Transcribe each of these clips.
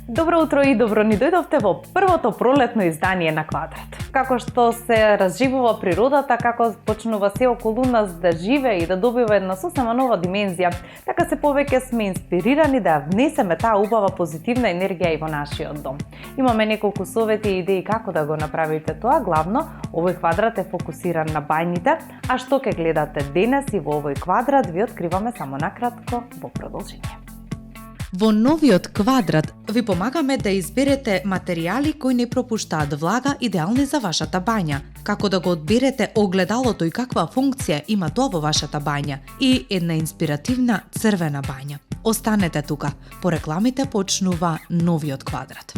Добро утро и добро ни дојдовте во првото пролетно издание на Квадрат. Како што се разживува природата, како почнува се околу нас да живее и да добива една сосема нова димензија, така се повеќе сме инспирирани да внесеме таа убава позитивна енергија и во нашиот дом. Имаме неколку совети и идеи како да го направите тоа, главно овој квадрат е фокусиран на бањите, а што ќе гледате денес и во овој квадрат ви откриваме само накратко во продолжение. Во новиот квадрат ви помагаме да изберете материјали кои не пропуштаат влага идеални за вашата бања, како да го одберете огледалото и каква функција има тоа во вашата бања и една инспиративна црвена бања. Останете тука, по рекламите почнува новиот квадрат.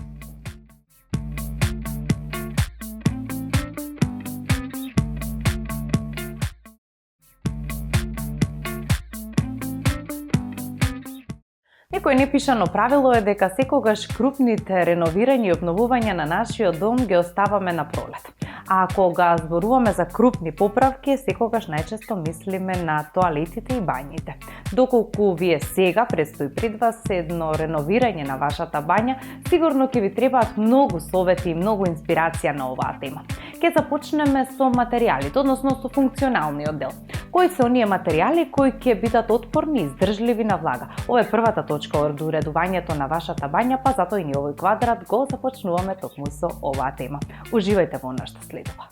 Некој непишано правило е дека секогаш крупните реновирања и обновувања на нашиот дом ги оставаме на пролет. А кога зборуваме за крупни поправки, секогаш најчесто мислиме на тоалетите и бањите. Доколку вие сега предстои пред вас едно реновирање на вашата бања, сигурно ќе ви требаат многу совети и многу инспирација на оваа тема. Ќе започнеме со материјалите, односно со функционалниот дел. Кои се оние материјали кои ќе бидат отпорни и издржливи на влага? Ова е првата точка од уредувањето на вашата бања, па затоа и ние овој квадрат го започнуваме токму со оваа тема. Уживајте во она што следува.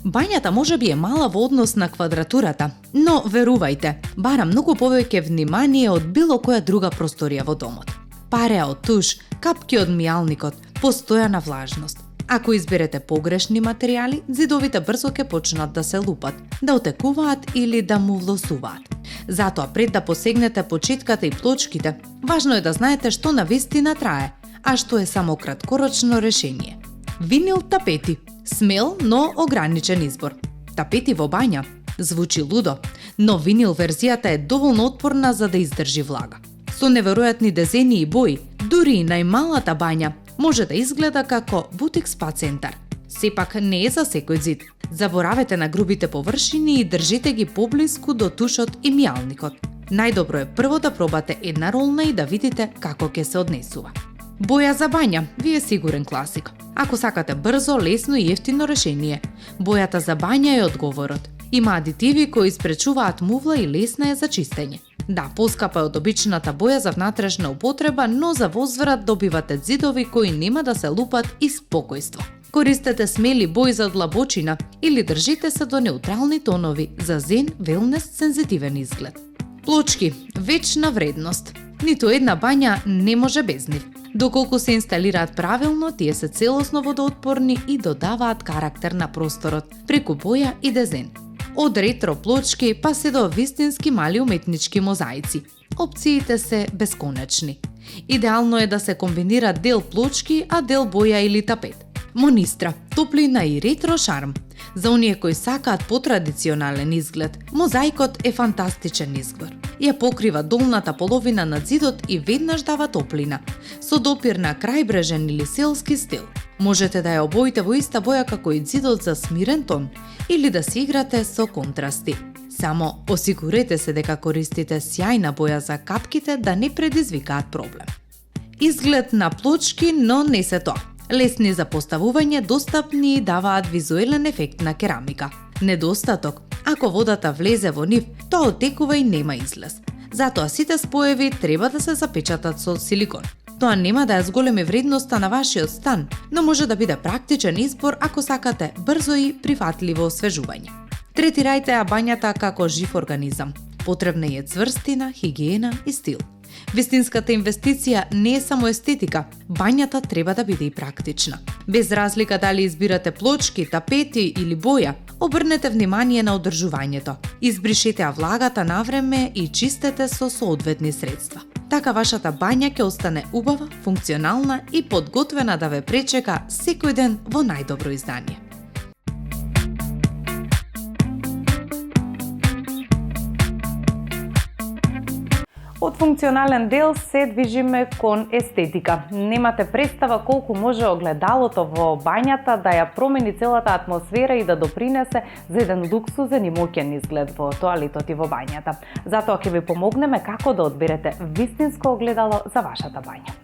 Бањата можеби е мала во однос на квадратурата, но верувајте, бара многу повеќе внимание од било која друга просторија во домот. Пареа од туш, капки од мијалникот, постојана влажност. Ако изберете погрешни материјали, зидовите брзо ќе почнат да се лупат, да отекуваат или да му влосуваат. Затоа пред да посегнете по четката и плочките, важно е да знаете што навистина трае, а што е само краткорочно решение. Винил тапети. Смел, но ограничен избор. Тапети во бања. Звучи лудо, но винил верзијата е доволно отпорна за да издржи влага. Со неверојатни дизајни и бои, дури и најмалата бања може да изгледа како бутик спа центар. Сепак не е за секој зид. Заборавете на грубите површини и држите ги поблиску до тушот и мијалникот. Најдобро е прво да пробате една ролна и да видите како ќе се однесува. Боја за бања ви е сигурен класик. Ако сакате брзо, лесно и ефтино решение, бојата за бања е одговорот. Има адитиви кои спречуваат мувла и лесна е за чистење. Да, поскапа е од обичната боја за внатрешна употреба, но за возврат добивате зидови кои нема да се лупат и спокојство. Користете смели бои за длабочина или држите се до неутрални тонови за зен, велнес, сензитивен изглед. Плочки, вечна вредност. Ниту една бања не може без нив. Доколку се инсталираат правилно, тие се целосно водоотпорни и додаваат карактер на просторот, преку боја и дизајн. Од ретро плочки па се до вистински мали уметнички мозаици. Опциите се бесконечни. Идеално е да се комбинира дел плочки, а дел боја или тапет. Монистра, топлина и ретро шарм. За оние кои сакаат потрадиционален изглед, мозаикот е фантастичен избор. Ја покрива долната половина на зидот и веднаш дава топлина, со допир на крајбрежен или селски стил. Можете да ја обоите во иста боја како и зидот за смирен тон, или да си играте со контрасти. Само осигурете се дека користите сјајна боја за капките да не предизвикаат проблем. Изглед на плочки, но не се тоа. Лесни за поставување, достапни и даваат визуелен ефект на керамика. Недостаток, ако водата влезе во нив, тоа отекува и нема излез. Затоа сите споеви треба да се запечатат со силикон. Тоа нема да ја зголеми вредноста на вашиот стан, но може да биде практичен избор ако сакате брзо и прифатливо освежување. Третирајте ја бањата како жив организам. Потребна е цврстина, хигиена и стил. Вистинската инвестиција не е само естетика, бањата треба да биде и практична. Без разлика дали избирате плочки, тапети или боја, обрнете внимание на одржувањето. Избришете ја влагата навреме и чистете со соодветни средства. Така вашата бања ќе остане убава, функционална и подготвена да ве пречека секој ден во најдобро издание. Од функционален дел се движиме кон естетика. Немате представа колку може огледалото во бањата да ја промени целата атмосфера и да допринесе за еден луксузен и моќен изглед во тоалетот и во бањата. Затоа ќе ви помогнеме како да одберете вистинско огледало за вашата бања.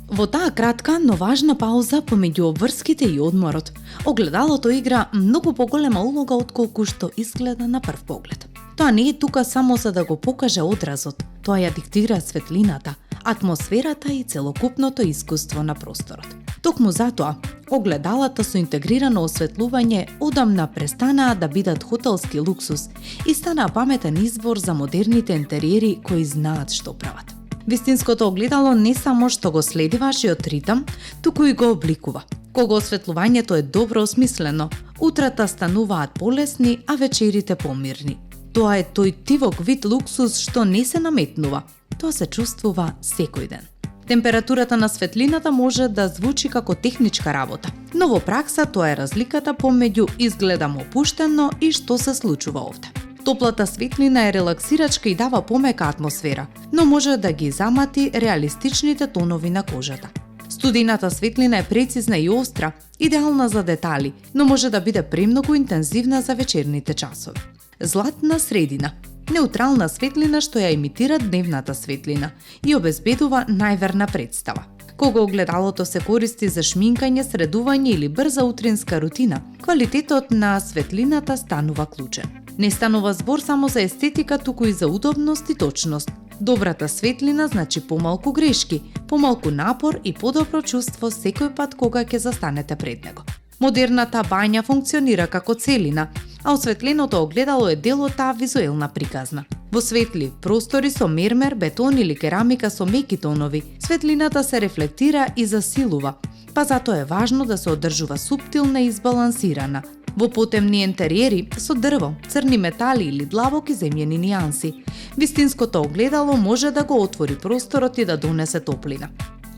Во таа кратка, но важна пауза помеѓу обврските и одморот, огледалото игра многу поголема улога отколку што изгледа на прв поглед. Тоа не е тука само за да го покаже одразот, тоа ја диктира светлината, атмосферата и целокупното искуство на просторот. Токму затоа, огледалата со интегрирано осветлување одамна престанаа да бидат хотелски луксус и станаа паметен избор за модерните интериери кои знаат што прават. Вистинското огледало не само што го следи вашиот ритам, туку и го обликува. Кога осветлувањето е добро осмислено, утрата стануваат полесни, а вечерите помирни. Тоа е тој тивок вид луксус што не се наметнува. Тоа се чувствува секој ден. Температурата на светлината може да звучи како техничка работа, но во пракса тоа е разликата помеѓу изгледам опуштено и што се случува овде. Топлата светлина е релаксирачка и дава помека атмосфера, но може да ги замати реалистичните тонови на кожата. Студената светлина е прецизна и остра, идеална за детали, но може да биде премногу интензивна за вечерните часови. Златна средина – неутрална светлина што ја имитира дневната светлина и обезбедува најверна представа. Кога огледалото се користи за шминкање, средување или брза утринска рутина, квалитетот на светлината станува клучен. Не станува збор само за естетика, туку и за удобност и точност. Добрата светлина значи помалку грешки, помалку напор и подобро чувство секој пат кога ќе застанете пред него. Модерната бања функционира како целина, а осветленото огледало е дел од таа визуелна приказна. Во светли простори со мермер, бетон или керамика со меки тонови, светлината се рефлектира и засилува, па затоа е важно да се одржува суптилна и избалансирана. Во потемни интериери со дрво, црни метали или длабоки земјени нијанси, вистинското огледало може да го отвори просторот и да донесе топлина.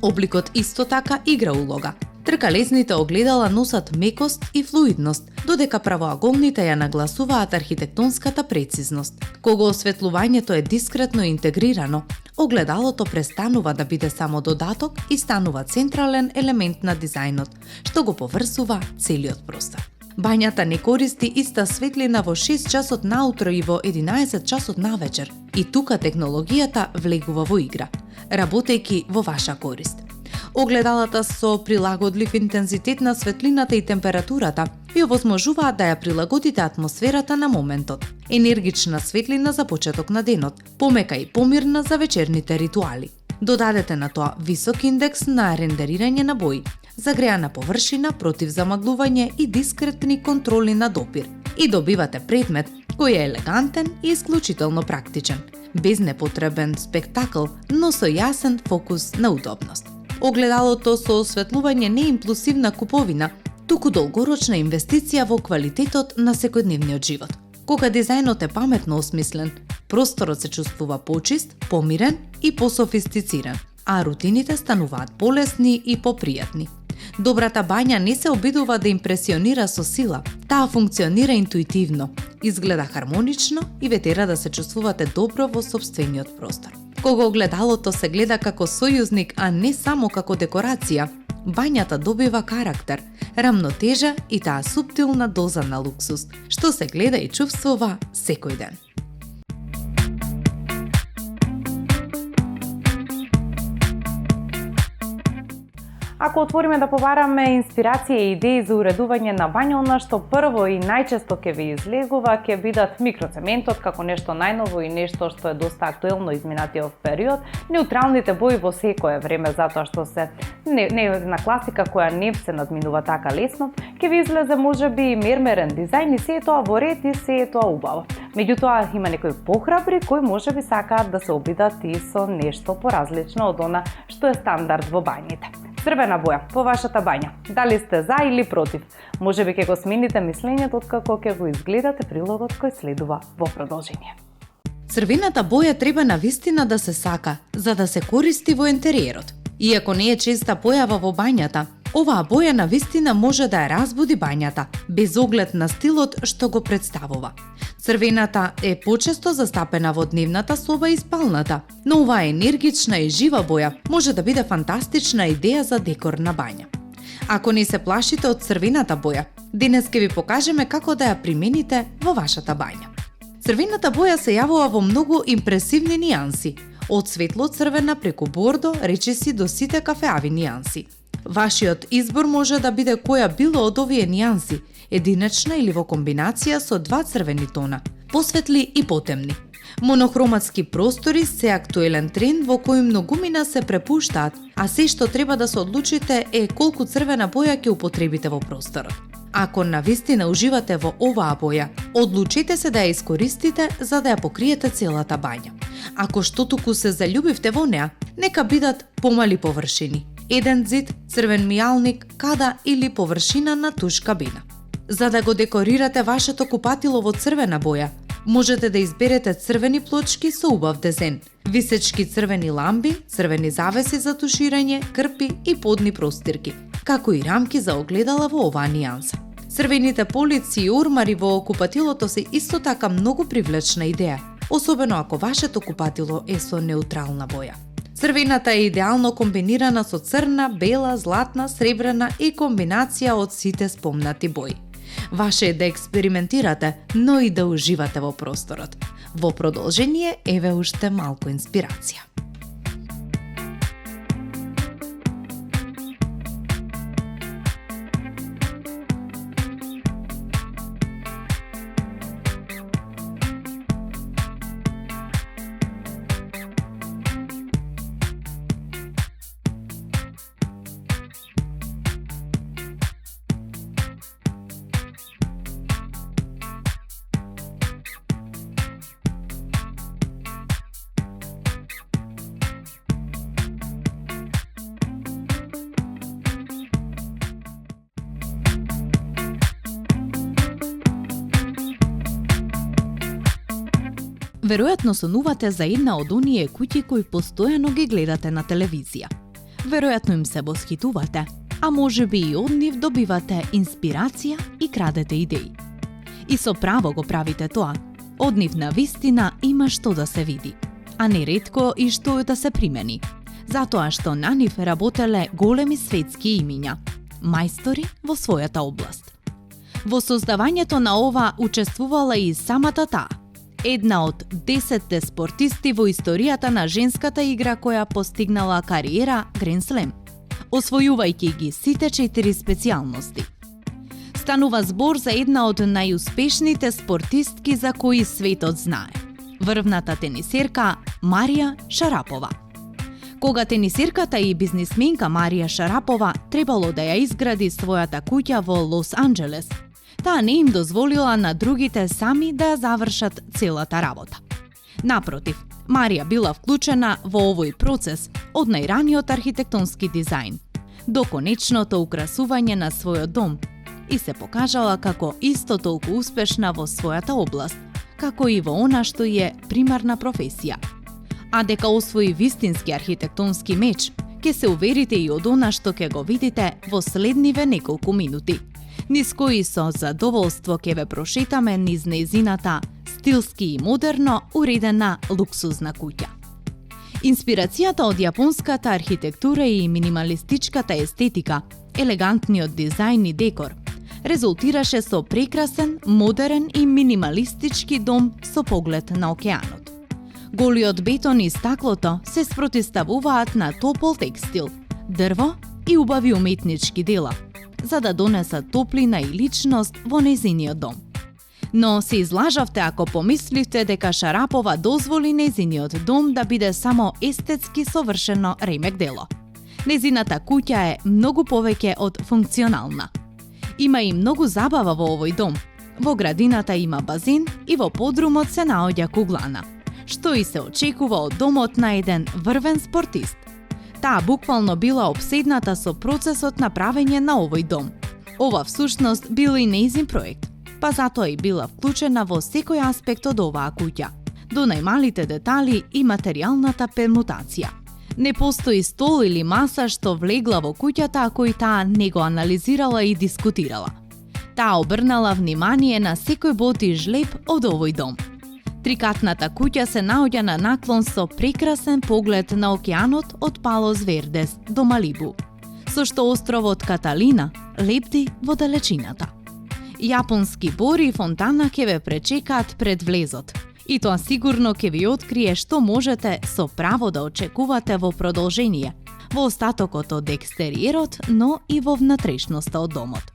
Обликот исто така игра улога. Тркалезните огледала носат мекост и флуидност, додека правоаголните ја нагласуваат архитектонската прецизност. Кога осветлувањето е дискретно и интегрирано, огледалото престанува да биде само додаток и станува централен елемент на дизајнот, што го поврзува целиот простор. Бањата не користи иста светлина во 6 часот наутро и во 11 часот навечер. И тука технологијата влегува во игра, работејќи во ваша корист. Огледалата со прилагодлив интензитет на светлината и температурата ви овозможуваат да ја прилагодите атмосферата на моментот. Енергична светлина за почеток на денот, помека и помирна за вечерните ритуали. Додадете на тоа висок индекс на рендерирање на бои, загреана површина против замаглување и дискретни контроли на допир. И добивате предмет кој е елегантен и исклучително практичен, без непотребен спектакл, но со јасен фокус на удобност. Огледалото со осветлување не е имплусивна куповина, туку долгорочна инвестиција во квалитетот на секојдневниот живот. Кога дизајнот е паметно осмислен, просторот се чувствува почист, помирен и пософистициран, а рутините стануваат полесни и попријатни. Добрата бања не се обидува да импресионира со сила, таа функционира интуитивно, изгледа хармонично и ве тера да се чувствувате добро во сопствениот простор. Кога огледалото се гледа како сојузник, а не само како декорација, бањата добива карактер, рамнотежа и таа суптилна доза на луксус, што се гледа и чувствува секој ден. Ако отвориме да побараме инспирација и идеи за уредување на бања, она што прво и најчесто ќе ви излегува ќе бидат микроцементот како нешто најново и нешто што е доста актуелно изминатиот период, неутралните бои во секое време затоа што се една класика која не се надминува така лесно, ќе ви излезе можеби мермерен дизајн и се е тоа во ред и се е тоа убаво. Меѓутоа има некои похрабри кои можеби сакаат да се обидат и со нешто поразлично од она што е стандард во бањите. Црвена боја по вашата бања. Дали сте за или против? Можеби ќе го смените мислењето откако ќе го изгледате прилогот кој следува во продолжение. Црвената боја треба навистина да се сака, за да се користи во интериерот. Иако не е честа појава во бањата, оваа боја навистина може да ја разбуди бањата, без оглед на стилот што го представува. Црвената е почесто застапена во дневната соба и спалната, но оваа енергична и жива боја може да биде фантастична идеја за декор на бања. Ако не се плашите од црвената боја, денес ќе ви покажеме како да ја примените во вашата бања. Црвената боја се јавува во многу импресивни нијанси, Од светло-црвена преку бордо, речиси до сите кафеави нијанси. Вашиот избор може да биде која било од овие нијанси, единечна или во комбинација со два црвени тона, посветли и потемни. Монохроматски простори се актуелен тренд во кој многумина се препуштаат, а се што треба да се одлучите е колку црвена боја ќе употребите во просторот. Ако навистина уживате во оваа боја, одлучете се да ја искористите за да ја покриете целата бања. Ако штотуку се заљубивте во неа, нека бидат помали површини. Еден зид, црвен мијалник, када или површина на туш кабина. За да го декорирате вашето купатило во црвена боја, можете да изберете црвени плочки со убав дизајн, висечки црвени ламби, црвени завеси за туширање, крпи и подни простирки, како и рамки за огледала во оваа нијанса. Црвените полици и урмари во купатилото се исто така многу привлечна идеја, особено ако вашето купатило е со неутрална боја. Црвената е идеално комбинирана со црна, бела, златна, сребрена и комбинација од сите спомнати бои. Ваше е да експериментирате, но и да уживате во просторот. Во продолжение, еве уште малку инспирација. Веројатно сонувате за една од оние куќи кои постојано ги гледате на телевизија. Веројатно им се восхитувате, а можеби и од нив добивате инспирација и крадете идеи. И со право го правите тоа. Од нив навистина има што да се види, а неретко и што да се примени, затоа што на нив работеле големи светски имиња, мајстори во својата област. Во создавањето на ова учествувала и самата таа, една од 10 спортисти во историјата на женската игра која постигнала кариера Гранд Слем, освојувајќи ги сите 4 специјалности. Станува збор за една од најуспешните спортистки за кои светот знае. Врвната тенисерка Марија Шарапова. Кога тенисерката и бизнисменка Марија Шарапова требало да ја изгради својата куќа во Лос Анџелес, таа не им дозволила на другите сами да ја завршат целата работа. Напротив, Марија била вклучена во овој процес од најраниот архитектонски дизајн до конечното украсување на својот дом и се покажала како исто толку успешна во својата област, како и во она што е примарна професија. А дека освои вистински архитектонски меч, ќе се уверите и од она што ќе го видите во следниве неколку минути, низ кои со задоволство ќе ве прошетаме низ нејзината стилски и модерно уредена луксузна куќа. Инспирацијата од јапонската архитектура и минималистичката естетика, елегантниот дизајн и декор, резултираше со прекрасен, модерен и минималистички дом со поглед на океанот. Голиот бетон и стаклото се спротиставуваат на топол текстил, дрво и убави уметнички дела, за да донесат топлина и личност во нејзиниот дом. Но се излажавте ако помисливте дека Шарапова дозволи нејзиниот дом да биде само естетски совршено ремек дело. Нејзината куќа е многу повеќе од функционална. Има и многу забава во овој дом. Во градината има базен и во подрумот се наоѓа куглана, што и се очекува од домот на еден врвен спортист. Таа буквално била обседната со процесот на правење на овој дом. Ова всушност бил и нејзин проект, па затоа и била вклучена во секој аспект од оваа куќа, до најмалите детали и материјалната пермутација. Не постои стол или маса што влегла во куќата, а кој таа не го анализирала и дискутирала. Таа обрнала внимание на секој бот и жлеб од овој дом. Трикатната куќа се наоѓа на наклон со прекрасен поглед на океанот од Палос Вердес до Малибу, со што островот Каталина лепти во далечината. Јапонски бори и фонтана ќе ве пречекаат пред влезот И тоа сигурно ќе ви открие што можете со право да очекувате во продолжение, во остатокот од екстериерот, но и во внатрешноста од домот.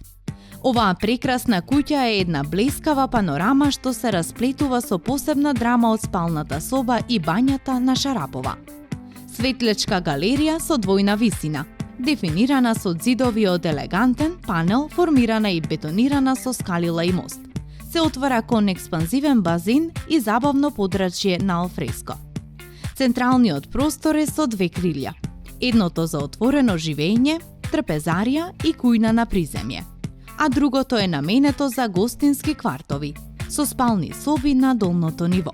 Оваа прекрасна куќа е една блескава панорама што се расплетува со посебна драма од спалната соба и бањата на Шарапова. Светлечка галерија со двојна висина, дефинирана со ѕидови од елегантен панел, формирана и бетонирана со скалила и мост. Се отвара кон експанзивен базин и забавно подрачје на алфреско. Централниот простор е со две крилја. Едното за отворено живење, трпезарија и кујна на приземје, а другото е наменето за гостински квартови, со спални соби на долното ниво.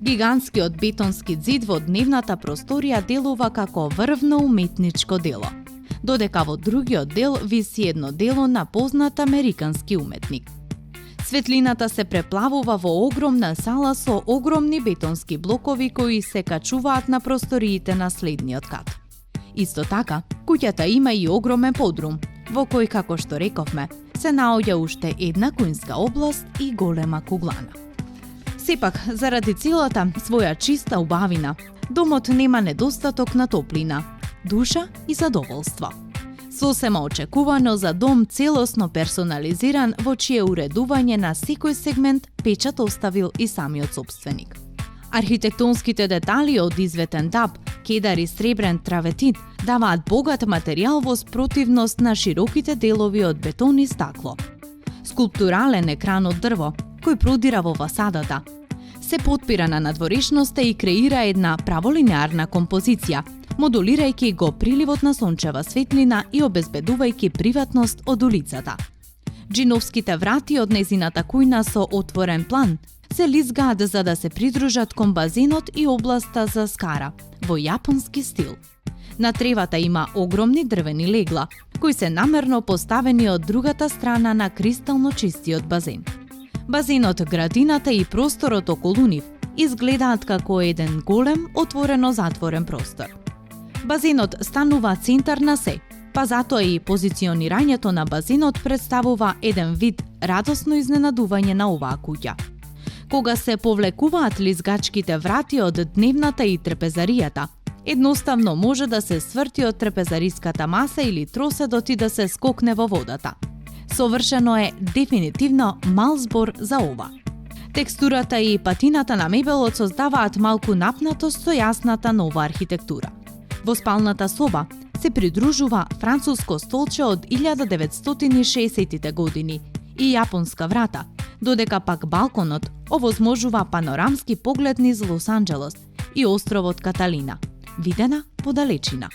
Гигантскиот бетонски ѕид во дневната просторија делува како врвно уметничко дело, додека во другиот дел виси едно дело на познат американски уметник. Светлината се преплавува во огромна сала со огромни бетонски блокови кои се качуваат на просториите на следниот кат. Исто така, куќата има и огромен подрум, во кој, како што рековме, се наоѓа уште една кујнска област и голема куглана. Сепак, заради целата своја чиста убавина, домот нема недостаток на топлина, душа и задоволство. Сосема очекувано за дом целосно персонализиран во чие уредување на секој сегмент печат оставил и самиот собственик. Архитектонските детали од изветен даб, кедар и сребрен траветит даваат богат материјал во спротивност на широките делови од бетон и стакло. Скулптурален екран од дрво, кој продира во фасадата, се потпира на надворешноста и креира една праволинеарна композиција, модулирајќи го приливот на сончева светлина и обезбедувајќи приватност од улицата. Джиновските врати од незината кујна со отворен план се лизгаат за да се придружат кон базенот и областа за скара, во јапонски стил. На тревата има огромни дрвени легла, кои се намерно поставени од другата страна на кристално чистиот базен. Базенот, градината и просторот околу нив изгледаат како еден голем отворено-затворен простор. Базенот станува центар на се, па затоа и позиционирањето на базенот представува еден вид радосно изненадување на оваа куќа. Кога се повлекуваат лизгачките врати од дневната и трпезаријата, едноставно може да се сврти од трпезариската маса или троседот и да се скокне во водата. Совршено е дефинитивно мал збор за ова. Текстурата и патината на мебелот создаваат малку напнатост со јасната нова архитектура. Во спалната соба се придружува француско столче од 1960-тите години и јапонска врата, додека пак балконот овозможува панорамски поглед низ Лос Анџелес и островот Каталина, видена во далечина.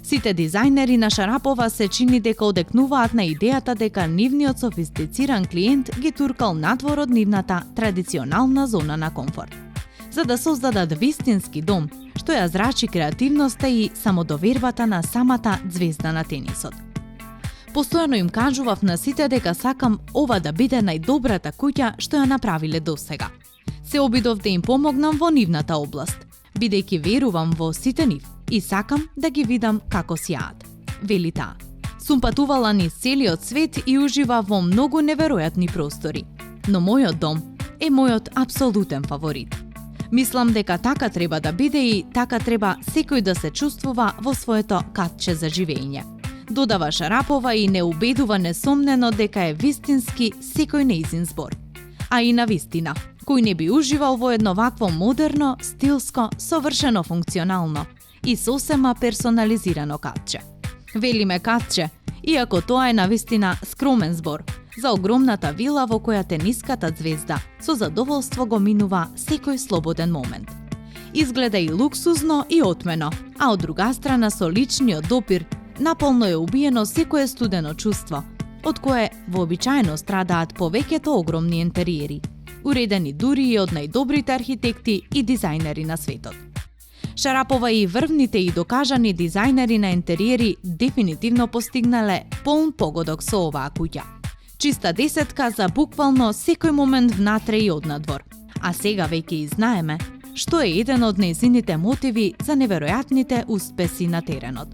Сите дизајнери на Шарапова се чини дека одекнуваат на идејата дека нивниот софистициран клиент ги туркал надвор од нивната традиционална зона на комфорт, за да создадат вистински дом, што ја зрачи креативноста и самодовербата на самата ѕвезда на тенисот. Постојано им кажував на сите дека сакам ова да биде најдобрата куќа што ја направиле досега. Се обидов да им помогнам во нивната област, бидејќи верувам во сите нив и сакам да ги видам како сјаат. Вели таа. Сум патувала низ целиот свет и ужива во многу неверојатни простори, но мојот дом е мојот апсолутен фаворит. Мислам дека така треба да биде и така треба секој да се чувствува во своето катче за живење. Додава Шарапова и не убедува несомнено дека е вистински секој нејзин збор. А и на вистина, кој не би уживал во едно вакво модерно, стилско, совршено функционално и сосема персонализирано катче. Велиме катче, иако тоа е навистина скромен збор, за огромната вила во која тениската ѕвезда со задоволство го минува секој слободен момент. Изгледа и луксузно и отмено, а од друга страна со личниот допир наполно е убиено секое студено чувство, од кое вообичаено страдаат повеќето огромни интериери, уредени дури и од најдобрите архитекти и дизајнери на светот. Шарапова и врвните и докажани дизајнери на интериери дефинитивно постигнале полн погодок со оваа куќа. Чиста десетка за буквално секој момент внатре и однадвор. А сега веќе и знаеме што е еден од нејзините мотиви за неверојатните успеси на теренот.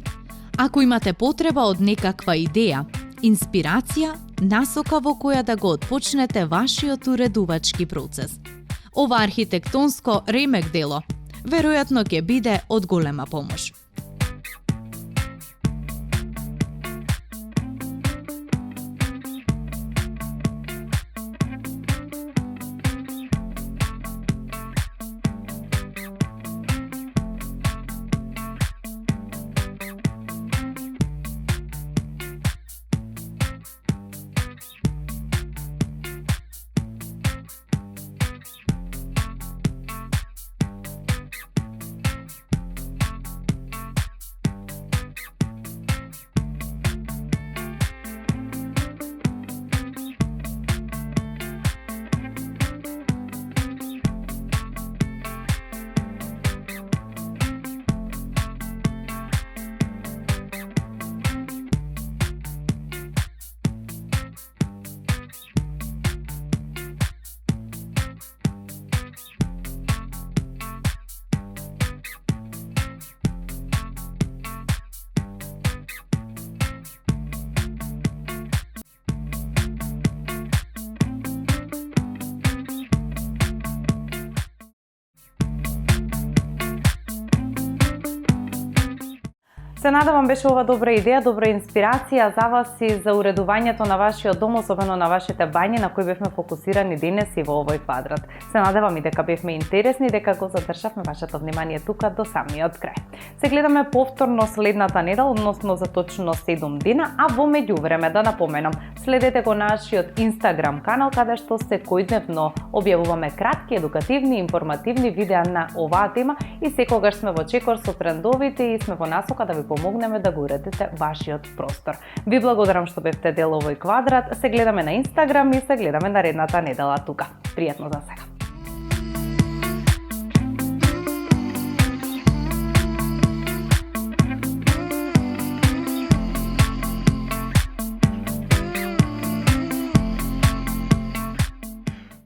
Ако имате потреба од некаква идеја, инспирација, насока во која да го отпочнете вашиот уредувачки процес, Ова архитектонско ремек дело веројатно ќе биде од голема помош. Се надевам беше ова добра идеја, добра инспирација за вас и за уредувањето на вашиот дом, особено на вашите бањи на кои бевме фокусирани денес и во овој квадрат. Се надевам и дека бевме интересни, дека го задржавме вашето внимание тука до самиот крај. Се гледаме повторно следната недела, односно за точно 7 дена, а во меѓувреме да напоменам, следете го нашиот Instagram канал каде што секојдневно објавуваме кратки, едукативни, информативни видеа на оваа тема и секогаш сме во чекор со трендовите и сме во насока да ви помогнеме да го уредите вашиот простор. Ви благодарам што бевте дел овој квадрат. Се гледаме на Инстаграм и се гледаме наредната недела тука. Пријатно за сега.